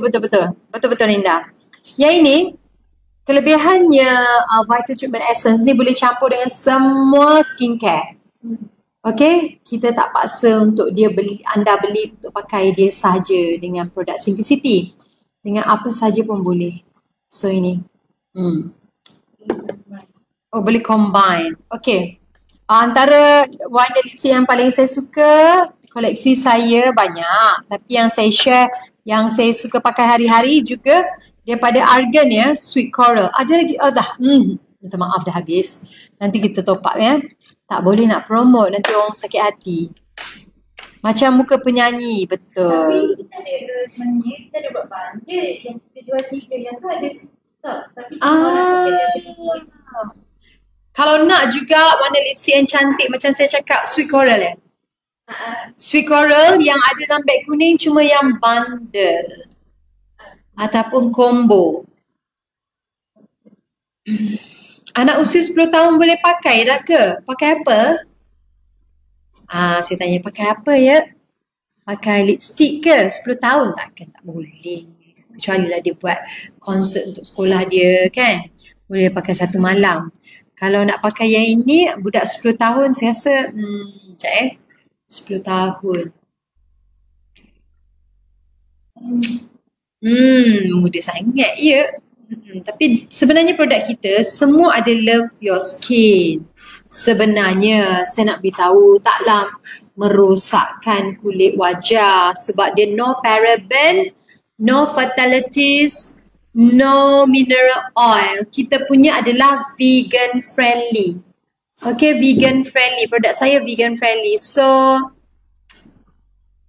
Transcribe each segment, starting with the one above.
Betul Linda. Yang ini kelebihannya Vital Treatment Essence ni boleh campur dengan semua skincare. Okay, kita tak paksa untuk anda beli untuk pakai dia sahaja dengan produk Simplicity. Dengan apa saja pun boleh. So ini. Oh, boleh combine. Okay. Antara warna lipstick yang paling saya suka, koleksi saya banyak. Tapi yang saya share, yang saya suka pakai hari-hari juga daripada Argan ya, Sweet Coral. Ada lagi? Oh dah. Minta maaf dah habis. Nanti kita top up ya. Tak boleh nak promote, nanti orang sakit hati. Macam muka penyanyi, betul. Tapi kita ada buat bandit yang kita jual 3, yang tu ada stok. Tapi kalau nak juga warna lipstick yang cantik macam saya cakap, Sweet Coral ya. Sweet Coral yang ada dalam beg kuning cuma yang bundle ataupun combo. Anak usia 10 tahun boleh pakai dah ke? Pakai apa? Saya tanya pakai apa ya? Pakai lipstick ke? 10 tahun takkan tak boleh. Kecuali lah dia buat konsert untuk sekolah dia kan. Boleh pakai satu malam. Kalau nak pakai yang ini, budak 10 tahun saya rasa, 10 tahun. Muda sangat ya. Tapi sebenarnya produk kita semua ada love your skin. Sebenarnya saya nak beritahu taklah merosakkan kulit wajah sebab dia no paraben, no fatalities, no mineral oil. Kita punya adalah vegan friendly. Okay, vegan friendly. Produk saya vegan friendly. So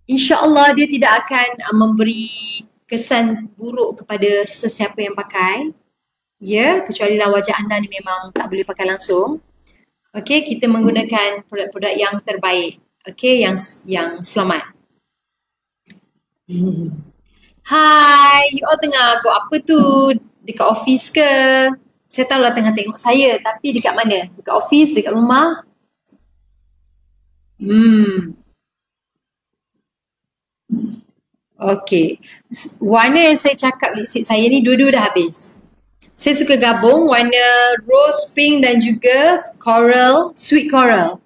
InsyaAllah dia tidak akan memberi kesan buruk kepada sesiapa yang pakai. Ya, kecuali lah wajah anda ni memang tak boleh pakai langsung. Okey, kita menggunakan produk-produk yang terbaik. Okey, yang selamat. Hai, you all tengah buat apa tu? Dekat office ke? Saya tahu lah tengah tengok saya, tapi dekat mana? Dekat office, dekat rumah? Okey. Warna yang saya cakap lipstick saya ni dua-dua dah habis. Saya suka gabung warna rose pink dan juga coral, sweet coral.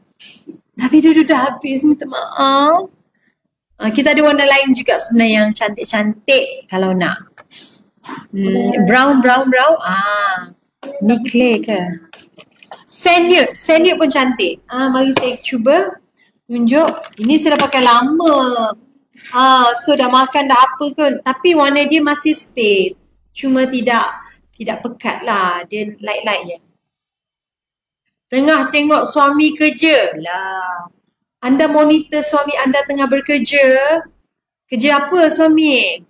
Tapi dua-dua dah habis, minta maaf. Kita ada warna lain juga sebenarnya yang cantik-cantik kalau nak. Brown. Ni clay ke? Sand pun cantik. Mari saya cuba tunjuk. Ini saya dah pakai lama. So dah makan dah apa ke, tapi warna dia masih stay. Cuma tidak pekat lah, dia light-light je. Tengah tengok suami kerja lah. Anda monitor suami anda tengah bekerja. Kerja apa suami?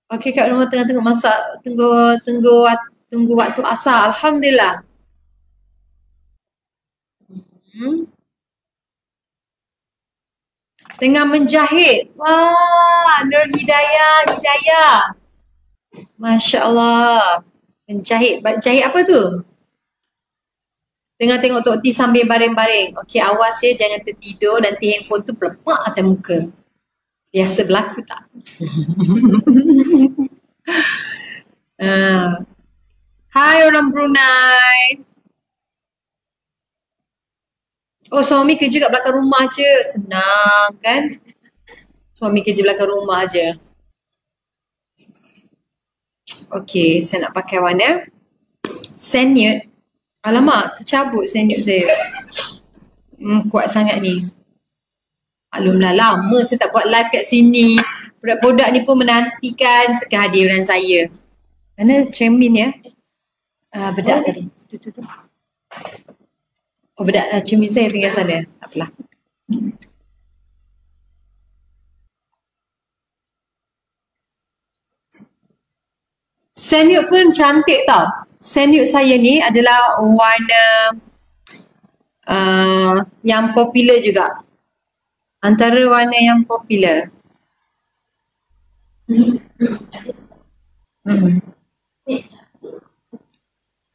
Okey, kat rumah tengah tengok masak, tunggu waktu asar. Alhamdulillah. Tengah menjahit. Wah, Nur Hidayah. Masya Allah. Menjahit. Jahit apa tu? Tengah tengok Tok T sambil baring-baring. Okey, awas ya, jangan tertidur. Nanti handphone tu pelepak atas muka. Biasa berlaku tak? Hai orang Brunei. Oh, suami kerja kat belakang rumah je. Senang kan? Suami kerja belakang rumah je. Okey, saya nak pakai warna sand nude. Alamak, tercabut sand nude saya. Kuat sangat ni. Maklumlah, lama saya tak buat live kat sini. Produk-produk ni pun menantikan kehadiran saya. Mana cermin ya? Bedak tadi. Tu. Oh, bedak cermin saya tinggal sana. Tak apalah. Sand nude pun cantik tau. Sand nude saya ni adalah warna yang popular juga. Antara warna yang popular.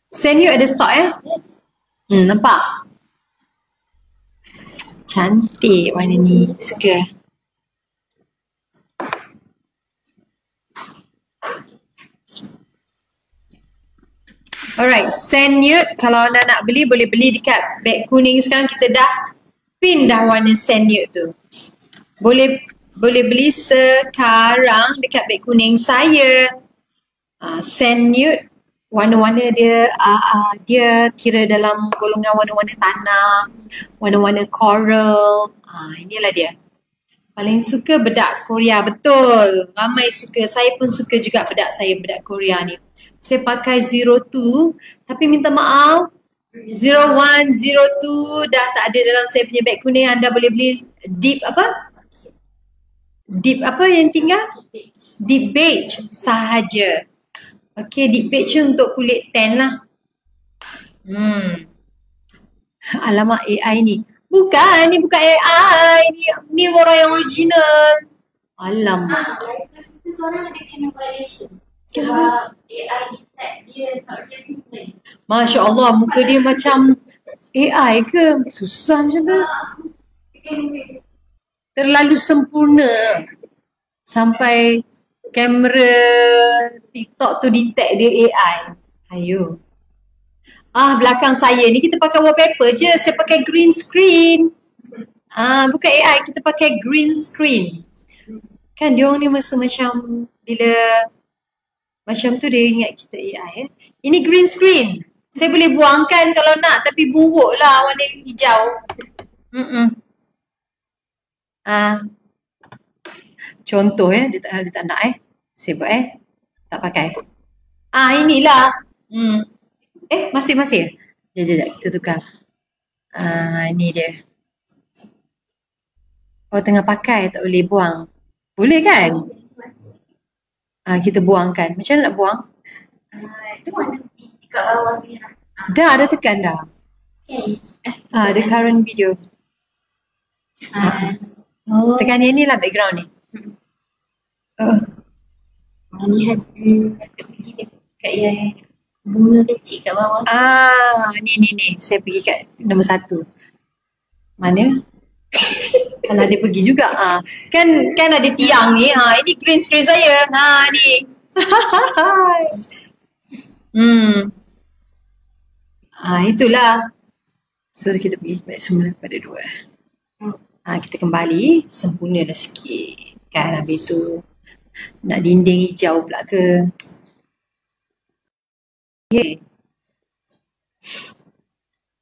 Sand nude ada stok nampak? Cantik warna ni. Suka. Alright, sand nude kalau anda nak beli boleh beli dekat beg kuning. Sekarang kita dah pin dah warna sand nude tu. Boleh beli sekarang dekat beg kuning saya. Sand nude warna-warna dia dia kira dalam golongan warna-warna tanah, warna-warna coral. Inilah dia. Paling suka bedak Korea, betul. Ramai suka. Saya pun suka juga bedak Korea ni. Saya pakai 02 tapi minta maaf 01, 02 dah tak ada dalam saya punya beg kuning. Anda boleh beli deep apa? Deep apa yang tinggal? Deep beige sahaja. Okay, deep beige untuk kulit tan lah. Alamak AI ni. Bukan, ni bukan AI. Ni orang yang original. Alamak. Seorang ada kena violation. Kenapa? Sebab AI detect dia not real human. Masya Allah, muka dia macam AI ke? Susah macam tu. Terlalu sempurna. Sampai kamera TikTok tu detect dia AI. Ayo. Belakang saya ni kita pakai wallpaper je. Saya pakai green screen. Bukan AI, kita pakai green screen. Kan dia orang ni masa macam bila macam tu dia ingat kita AI. Ini green screen. Saya boleh buangkan kalau nak tapi buruk lah warna hijau. Contoh dia tak nak saya buat tak pakai. Inilah. Masih. Sekejap kita tukar. Ni dia. Tengah pakai tak boleh buang. Boleh kan? Kita buangkan. Macam mana nak buang? Itu warna kat bawah ni lah. Dah tekan dah. The current video. Tekan yang ni lah background ni. Ni ada pergi dekat yang bunga kecil kat bawah. Ni. Saya pergi kat nombor 1. Mana? Alah dia pergi juga. Kan ada tiang ni. Ini green screen saya. Ni. Itulah. So kita pergi balik semula pada 2. Kita kembali. Sempurna dah sikit. Kan habis tu. Nak dinding hijau pula ke? Okay.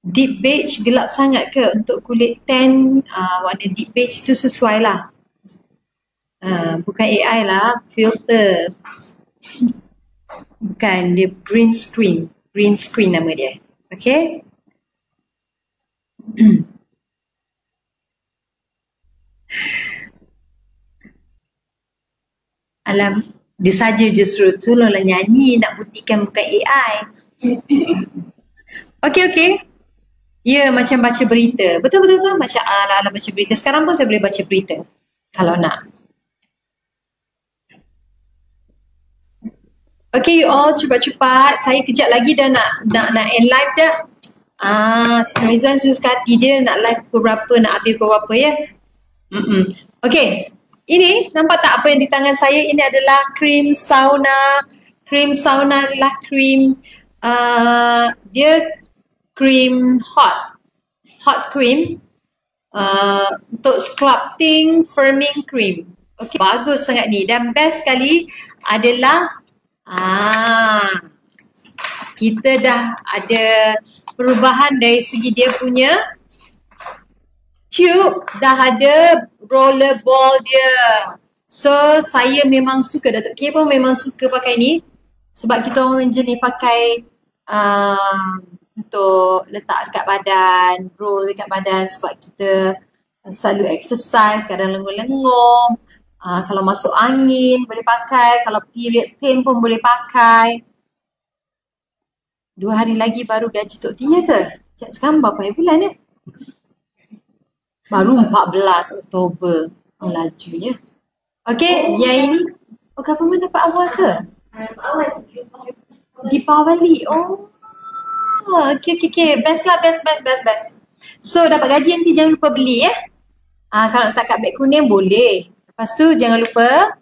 Deep beige gelap sangat ke untuk kulit tan? Warna deep beige tu sesuai lah. Bukan AI lah, filter. Bukan, dia green screen. Green screen nama dia. Okay? Alam, dia saja justru tu lah nyanyi nak buktikan bukan AI. Okay. Ya, macam baca berita. Betul. Macam ala-ala baca berita. Sekarang pun saya boleh baca berita. Kalau nak. Okay, you all cepat-cepat. Saya kejap lagi dah nak end live dah. Rizal suka hati dia nak live pukul berapa, nak habis pukul berapa ya. Okay. Ini, nampak tak apa yang di tangan saya? Ini adalah krim sauna. Krim sauna adalah krim, dia krim hot cream untuk sculpting firming cream. Okay, bagus sangat ni. Dan best sekali adalah kita dah ada perubahan dari segi dia punya tube, dah ada rollerball dia. So saya memang suka, Datuk K pun memang suka pakai ni. Sebab kita orang jenis pakai untuk letak dekat badan, roll dekat badan sebab kita selalu exercise, kadang lengur-lengur. Kalau masuk angin boleh pakai, kalau period pain pun boleh pakai. 2 hari lagi baru gaji Tok Tia ke? Sekarang berapa bulan ya? Baru 14 Oktober. Lajunya. Okay, yang ini. Government dapat awal ke? Awal Deepavali. Okay. Best lah, best. So, dapat gaji nanti jangan lupa beli ya. Kalau tak kat beg kuning boleh. Lepas tu jangan lupa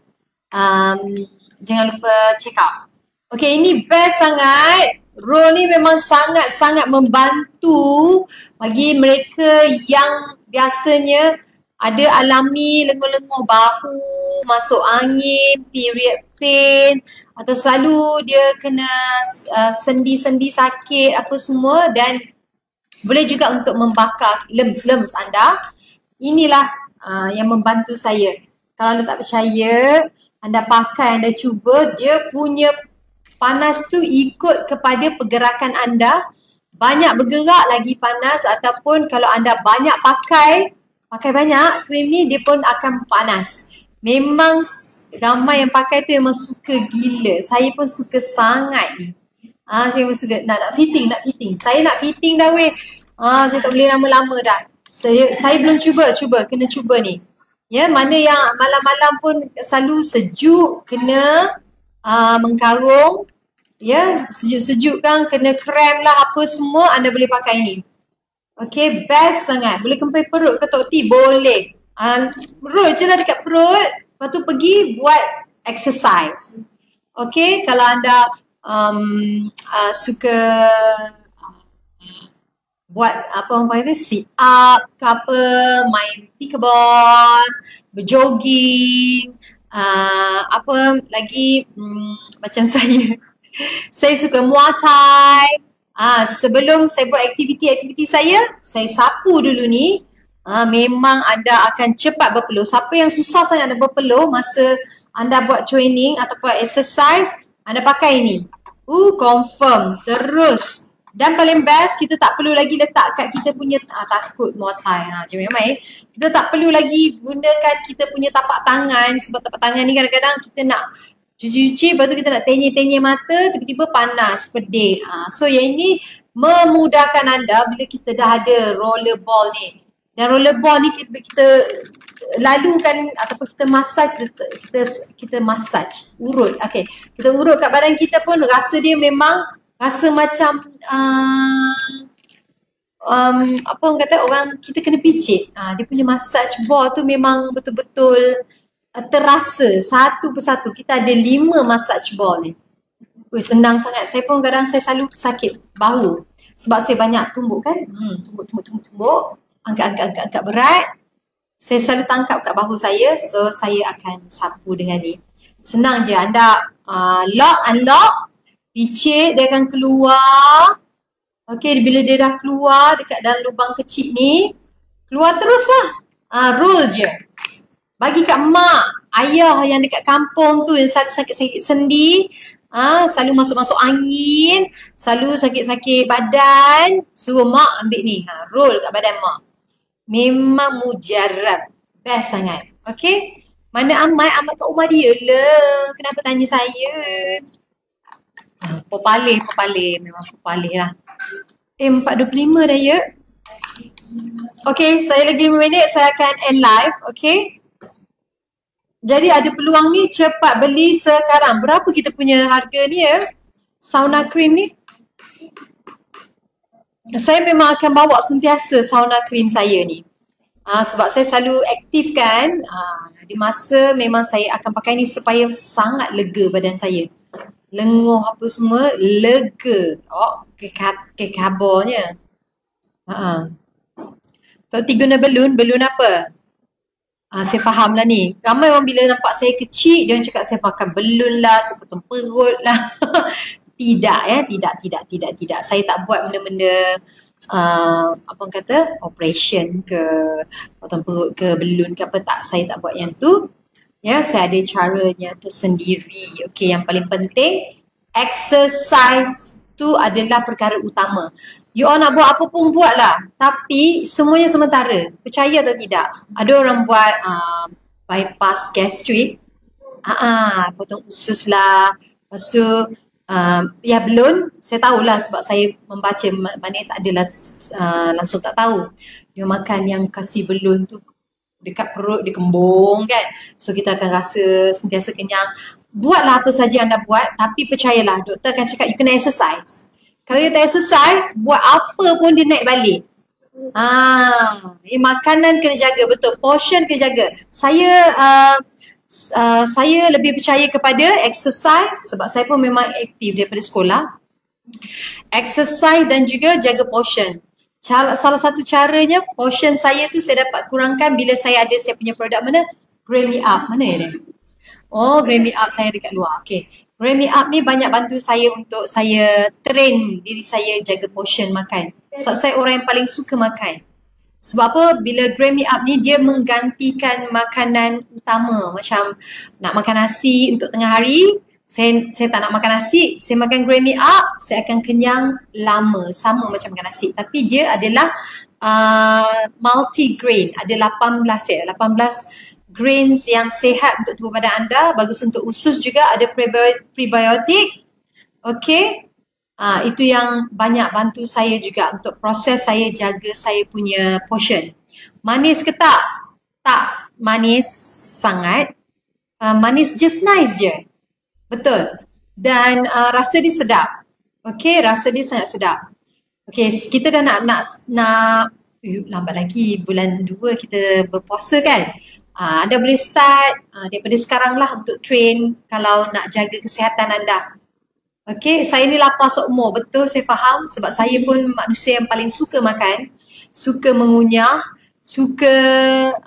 check out. Okay, ini best sangat. Roll ni memang sangat-sangat membantu bagi mereka yang biasanya ada alami lenguh-lenguh bahu, masuk angin, period pain atau selalu dia kena sendi-sendi sakit apa semua, dan boleh juga untuk membakar lems-lems anda. Inilah yang membantu saya. Kalau anda tak percaya, anda pakai, anda cuba, dia punya panas tu ikut kepada pergerakan anda. Banyak bergerak lagi panas, ataupun kalau anda banyak pakai banyak krim ni, dia pun akan panas. Memang ramai yang pakai tu memang suka gila. Saya pun suka sangat ni. Saya pun suka nak fitting. Saya nak fitting dah weh. Saya tak boleh lama-lama dah. Saya belum cuba, kena cuba ni. Ya, mana yang malam-malam pun selalu sejuk, kena mengkarung, ya, sejuk-sejuk kan, kena krem lah apa semua, anda boleh pakai ni. Okay, best sangat. Boleh kempai perut ke Tok T? Boleh. Perut je lah dekat perut, lepas tu pergi buat exercise. Okay, kalau anda suka buat apa orang panggil, sit up ke apa, main pickleball, berjogging, apa lagi, macam saya suka Muay Thai. Sebelum saya buat aktiviti saya sapu dulu ni. Memang anda akan cepat berpeluh. Siapa yang susah sangat nak berpeluh masa anda buat training atau buat exercise, anda pakai ni. Confirm. Terus. Dan paling best, kita tak perlu lagi letak kat kita punya, takut Muay Thai. Jangan main. Kita tak perlu lagi gunakan kita punya tapak tangan, sebab tapak tangan ni kadang-kadang kita nak cuci-cuci, lepas tu kita nak tenyir-tenyir mata, tiba-tiba panas, pedih. So yang ini memudahkan anda bila kita dah ada rollerball ni. Dan rollerball ni kita lalukan ataupun kita massage, kita massage, urut. Okay, kita urut kat badan kita pun rasa dia memang rasa macam apa orang kata, orang kita kena picit. Dia punya massage ball tu memang betul-betul terasa satu persatu. Kita ada 5 massage ball ni. Senang sangat. Saya pun kadang saya selalu sakit bahu sebab saya banyak tumbuk kan. Tumbuk. Angkat berat. Saya selalu tangkap kat bahu saya. So saya akan sapu dengan ni. Senang je. Anda unlock. Picit, dia akan keluar. Okay, bila dia dah keluar dekat dalam lubang kecil ni, keluar teruslah. Roll je. Bagi kat mak, ayah yang dekat kampung tu yang selalu sakit-sakit sendi, selalu masuk-masuk angin, selalu sakit-sakit badan, suruh mak ambil ni. Roll kat badan mak. Memang mujarab. Best sangat. Okay? Mana Amat kat rumah dia lah. Kenapa tanya saya? Popalih. Memang popalih lah. 4.25 dah ya. Okay, saya lagi 5 minit, saya akan end live. Okay. Jadi ada peluang ni, cepat beli sekarang. Berapa kita punya harga ni ya? Sauna cream ni. Saya memang akan bawa sentiasa sauna cream saya ni. Sebab saya selalu aktif kan. Di masa memang saya akan pakai ni supaya sangat lega badan saya. Lenguh apa semua, lega. Kabarnya. Tok T guna balloon apa? Saya faham lah ni. Ramai orang bila nampak saya kecil, dia orang cakap saya pakai balloon lah, saya potong perut lah. Tidak ya, tidak. Saya tak buat benda-benda apa orang kata, operation ke, potong perut ke, balloon ke apa, tak. Saya tak buat yang tu. Ya, saya ada caranya tersendiri. Okey, yang paling penting, exercise tu adalah perkara utama. You all nak buat apa pun buatlah. Tapi semuanya sementara. Percaya atau tidak? Ada orang buat bypass gastrik. Potong usus lah. Lepas tu, ya belum. Saya tahulah sebab saya membaca, mana tak adalah langsung tak tahu. Dia makan yang kasih belun tu dekat perut, dia kembung kan. So kita akan rasa sentiasa kenyang. Buatlah apa saja anda buat, tapi percayalah doktor akan cakap you kena exercise. Kalau you tak exercise, buat apa pun dia naik balik. Makanan kena jaga, betul. Portion kena jaga. Saya lebih percaya kepada exercise sebab saya pun memang aktif daripada sekolah. Exercise dan juga jaga portion. Salah satu caranya portion saya tu saya dapat kurangkan bila saya ada saya punya produk mana? Grain Me Up. Mana ya dia? Oh, Grain Me Up saya dekat luar. Okay. Grain Me Up ni banyak bantu saya untuk saya train diri saya jaga portion makan. Sebab saya orang yang paling suka makan. Sebab apa? Bila Grain Me Up ni dia menggantikan makanan utama. Macam nak makan nasi untuk tengah hari, saya tak nak makan nasi, saya makan Grain Me Up, saya akan kenyang lama, sama macam makan nasi. Tapi dia adalah multi-grain, ada 18 grains yang sihat untuk tubuh badan anda, bagus untuk usus juga, ada prebiotik. Okay, itu yang banyak bantu saya juga untuk proses saya jaga saya punya portion. Manis ke tak? Tak manis sangat, manis just nice je. Betul. Dan rasa dia sedap. Okay, rasa dia sangat sedap. Okay, kita dah nak lambat lagi bulan 2 kita berpuasa kan. Anda boleh start daripada sekarang lah untuk train kalau nak jaga kesihatan anda. Okay, saya ni lapar seumur. Betul, saya faham sebab saya pun manusia yang paling suka makan. Suka mengunyah.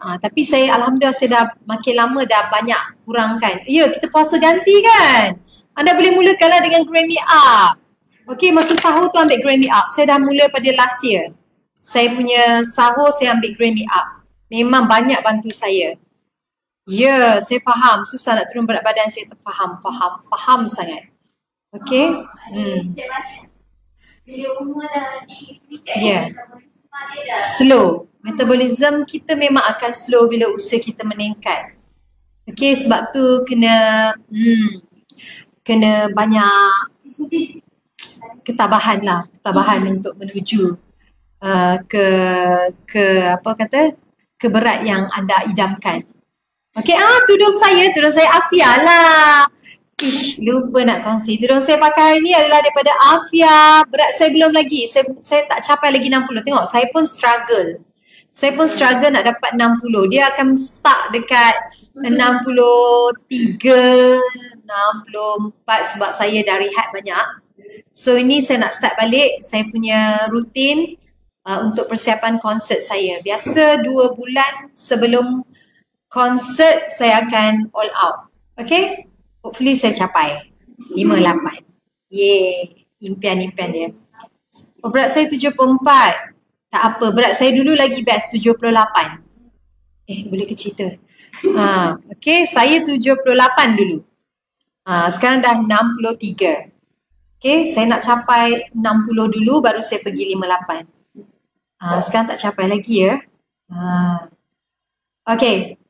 Tapi saya alhamdulillah saya dah makin lama dah banyak kurangkan. Ya, kita puasa ganti kan. Anda boleh mulakanlah dengan Grain Me Up. Okay, masa sahur tu ambil Grain Me Up. Saya dah mula pada last year. Saya punya sahur saya ambil Grain Me Up. Memang banyak bantu saya. Ya, saya faham. Susah nak turun berat badan, saya faham sangat. Okay. Saya baca. Bila umur dah tinggi, slow. Metabolism kita memang akan slow bila usia kita meningkat. Okay, sebab tu kena banyak ketabahan untuk menuju ke berat yang anda idamkan. Okay, tudung saya Afia lah. Lupa nak kongsi. Tudung saya pakai hari ni adalah daripada Afia. Berat saya belum lagi. Saya tak capai lagi 60. Tengok, saya pun struggle nak dapat 60. Dia akan start dekat 63, 64 sebab saya dah rehat banyak. So ini saya nak start balik saya punya rutin untuk persiapan konsert saya. Biasa 2 bulan sebelum konsert saya akan all out. Okay? Hopefully saya capai 58. Yeay, impian-impian dia. Oh, berat saya 74. Tak apa, berat saya dulu lagi best 78. Boleh ke cerita? Okay, saya 78 dulu. Sekarang dah 63. Okay, saya nak capai 60 dulu baru saya pergi 58. Sekarang tak capai lagi ya. Okay.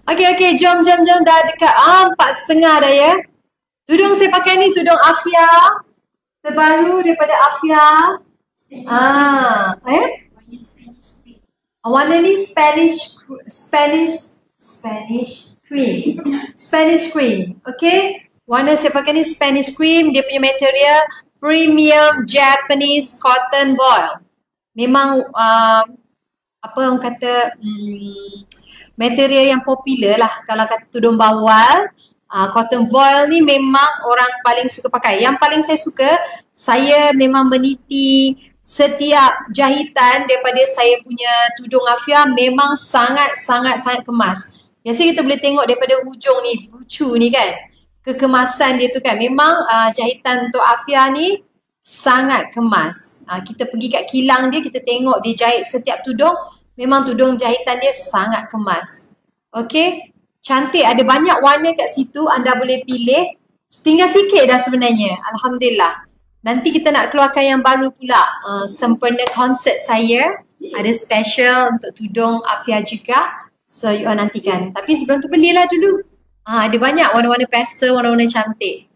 Okay, jom dah dekat 4.5 dah ya. Tudung saya pakai ni tudung Afia. Terbaru daripada Afia. Warna ni Spanish cream. Okay. Warna saya pakai ni Spanish cream. Dia punya material premium Japanese cotton voile. Memang apa orang kata material yang popular lah kalau kata tudung bawal. Cotton voile ni memang orang paling suka pakai. Yang paling saya suka, saya memang meniti setiap jahitan daripada saya punya tudung Afia memang sangat kemas. Biasa kita boleh tengok daripada hujung ni, lucu ni kan. Kekemasan dia tu kan. Memang jahitan untuk Afia ni sangat kemas. Kita pergi kat kilang dia, kita tengok dia jahit setiap tudung. Memang tudung jahitan dia sangat kemas. Okay. Cantik. Ada banyak warna kat situ. Anda boleh pilih. Tinggal sikit dah sebenarnya. Alhamdulillah. Nanti kita nak keluarkan yang baru pula. Sempena konsert saya. Ada special untuk tudung Afia juga. So you all nantikan. Tapi sebelum tu belilah dulu. Ada banyak warna-warna pastel, warna-warna cantik.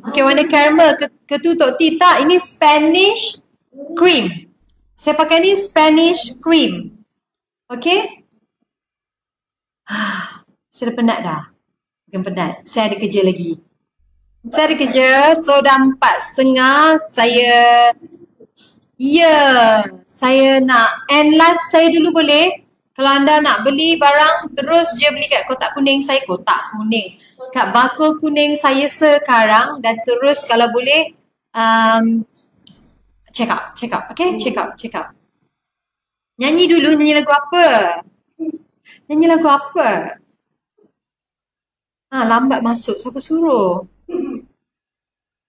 Okay, warna caramel. Ketutup tita. Ini Spanish cream. Saya pakai ni Spanish cream. Okay. Saya dah penat dah. Bukan penat. Saya ada kerja lagi. So dah 4.30. Saya nak end live saya dulu boleh. Kalau anda nak beli barang, terus je beli kat kotak kuning saya. Kat bakul kuning saya sekarang. Dan terus kalau boleh, Check out. Okay, check out. Nyanyi dulu, nyanyi lagu apa? Nyanyi lagu apa? Lambat masuk, siapa suruh?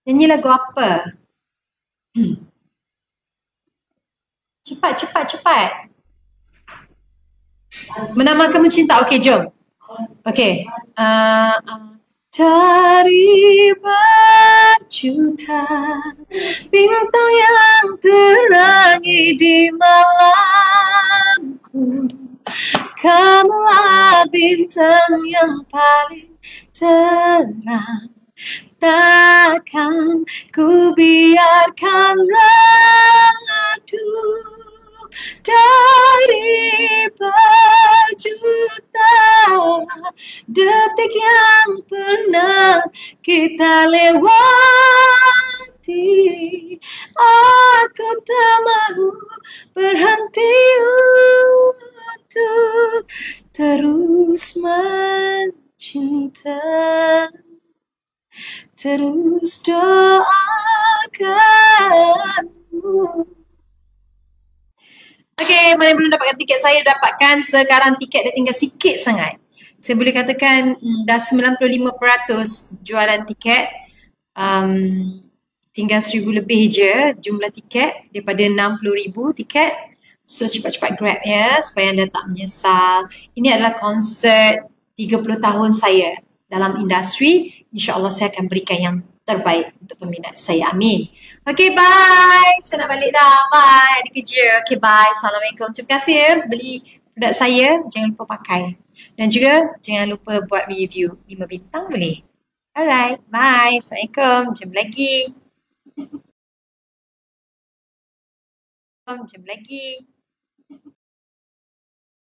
Nyanyi lagu apa? Cepat. Menamakan mencinta. Okey, jom. Okey. Dari berjuta bintang yang terangi di malamku, kamulah bintang yang paling terang. Takkan ku biarkan redup dari berjuta detik yang pernah kita lewati. Aku tak mahu berhenti untuk terus mencinta, terus doakanmu. Okey, mana yang belum dapatkan tiket, saya dapatkan sekarang. Tiket dah tinggal sikit sangat. Saya boleh katakan dah 95% jualan tiket. Tinggal 1,000 lebih je jumlah tiket daripada 60,000 tiket. So cepat-cepat grab ya supaya anda tak menyesal. Ini adalah konsert 30 tahun saya dalam industri. InsyaAllah saya akan berikan yang terbaik untuk peminat saya. Amin. Okay, bye. Saya nak balik dah. Bye. Ada kerja. Okay, bye. Assalamualaikum. Terima kasih ya beli produk saya. Jangan lupa pakai. Dan juga jangan lupa buat review 5 bintang boleh. Alright. Bye. Assalamualaikum. Jumpa lagi.